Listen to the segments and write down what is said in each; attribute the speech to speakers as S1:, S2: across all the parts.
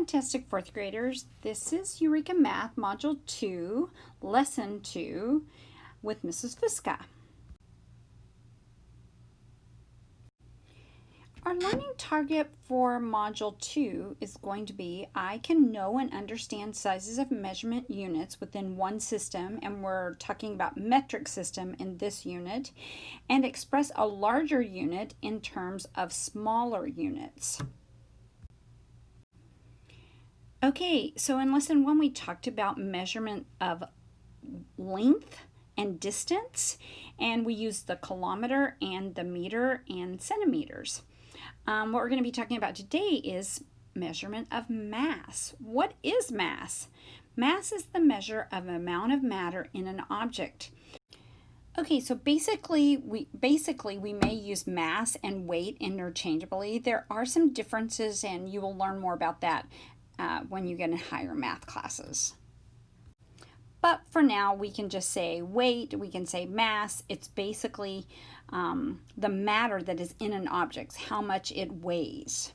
S1: fantastic fourth graders. This is Eureka Math Module 2, Lesson 2 with Mrs. Fuska. Our learning target for Module 2 is going to be I can know and understand sizes of measurement units within one system, and we're talking about metric system in this unit, and express a larger unit in terms of smaller units. Okay, so in lesson 1 we talked about measurement of length and distance, and we used the kilometer and the meter and centimeters. What we're going to be talking about today is measurement of mass. What is mass? Mass is the measure of amount of matter in an object. Okay, so basically we may use mass and weight interchangeably. There are some differences, and you will learn more about that when you get in higher math classes. But for now, we can just say weight, we can say mass. It's basically the matter that is in an object, how much it weighs.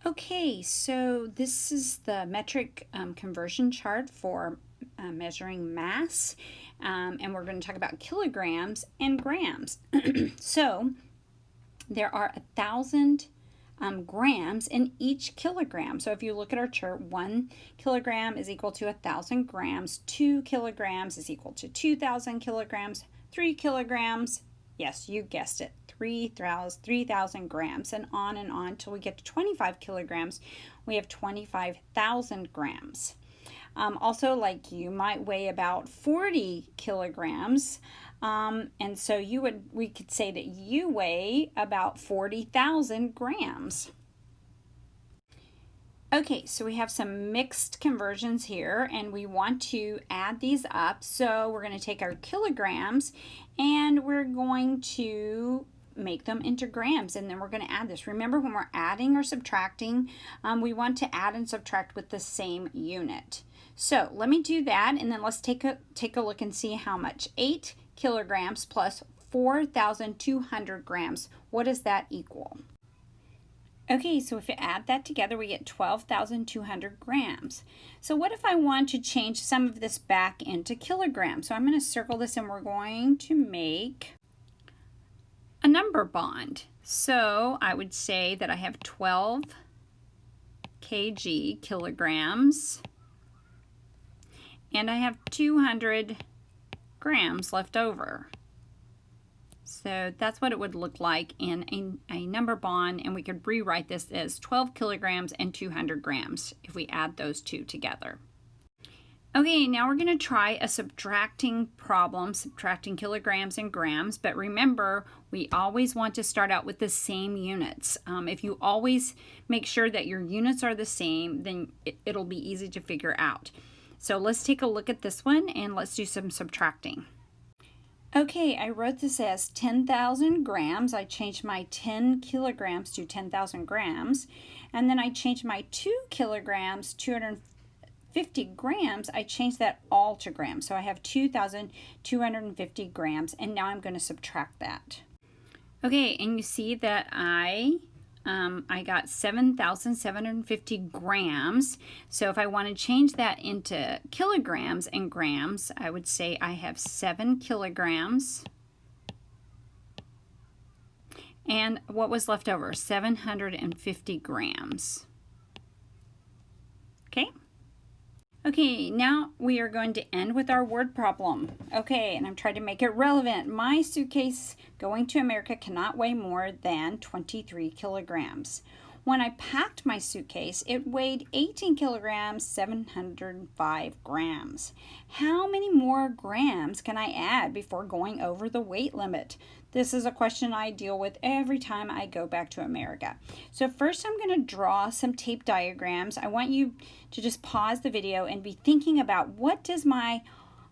S1: Okay, so this is the metric conversion chart for measuring mass, and we're going to talk about kilograms and grams. So there are 1,000 grams in each kilogram. So if you look at our chart, 1 kilogram is equal to 1,000 grams, 2 kilograms is equal to 2,000 kilograms, 3 kilograms, yes, you guessed it, 3,000 grams, and on until we get to 25 kilograms, we have 25,000 grams. Also, like, you might weigh about 40 kilograms, and so we could say that you weigh about 40,000 grams. Okay, so we have some mixed conversions here, and we want to add these up. So we're going to take our kilograms and we're going to make them into grams, and then we're going to add this. Remember, when we're adding or subtracting, we want to add and subtract with the same unit. So let me do that, and then let's take a look and see how much. 8 kilograms plus 4,200 grams. What does that equal? Okay, so if you add that together, we get 12,200 grams. So what if I want to change some of this back into kilograms? So I'm going to circle this, and we're going to make a number bond. So I would say that I have 12 kilograms, and I have 200 grams left over. So that's what it would look like in a number bond, and we could rewrite this as 12 kilograms and 200 grams if we add those two together. Okay, now we're going to try a subtracting problem, subtracting kilograms and grams, but remember, we always want to start out with the same units. If you always make sure that your units are the same, then it'll be easy to figure out. So let's take a look at this one, and let's do some subtracting. Okay, I wrote this as 10,000 grams. I changed my 10 kilograms to 10,000 grams. And then I changed my 2 kilograms, 250 grams. I changed that all to grams. So I have 2,250 grams. And now I'm going to subtract that. Okay, and you see that I got 7,750 grams. So if I want to change that into kilograms and grams, I would say I have 7 kilograms. And what was left over? 750 grams. Okay? Okay, now we are going to end with our word problem. Okay, and I'm trying to make it relevant. My suitcase going to America cannot weigh more than 23 kilograms. When I packed my suitcase, it weighed 18 kilograms, 705 grams. How many more grams can I add before going over the weight limit? This is a question I deal with every time I go back to America. So first I'm going to draw some tape diagrams. I want you to just pause the video and be thinking about, what does my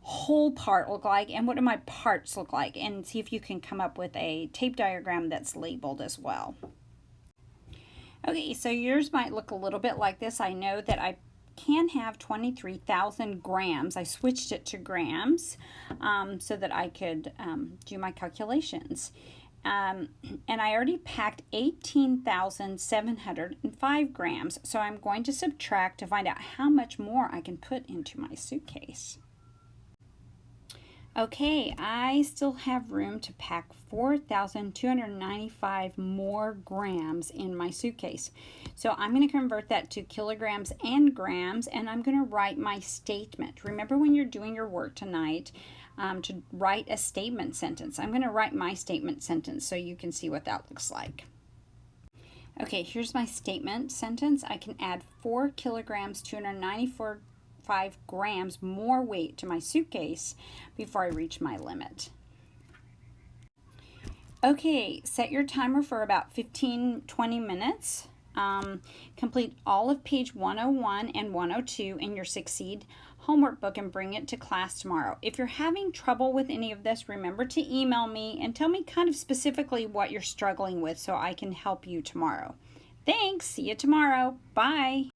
S1: whole part look like and what do my parts look like, and see if you can come up with a tape diagram that's labeled as well. Okay, so yours might look a little bit like this. I know that I can have 23,000 grams. I switched it to grams so that I could do my calculations. and I already packed 18,705 grams. So I'm going to subtract to find out how much more I can put into my suitcase. Okay, I still have room to pack 4,295 more grams in my suitcase. So I'm going to convert that to kilograms and grams, and I'm going to write my statement. Remember when you're doing your work tonight to write a statement sentence. I'm going to write my statement sentence so you can see what that looks like. Okay, here's my statement sentence. I can add 4 kilograms, 294 grams more weight to my suitcase before I reach my limit. Okay, set your timer for about 15-20 minutes. Complete all of page 101 and 102 in your Succeed homework book and bring it to class tomorrow. If you're having trouble with any of this, remember to email me and tell me kind of specifically what you're struggling with so I can help you tomorrow. Thanks. See you tomorrow. Bye.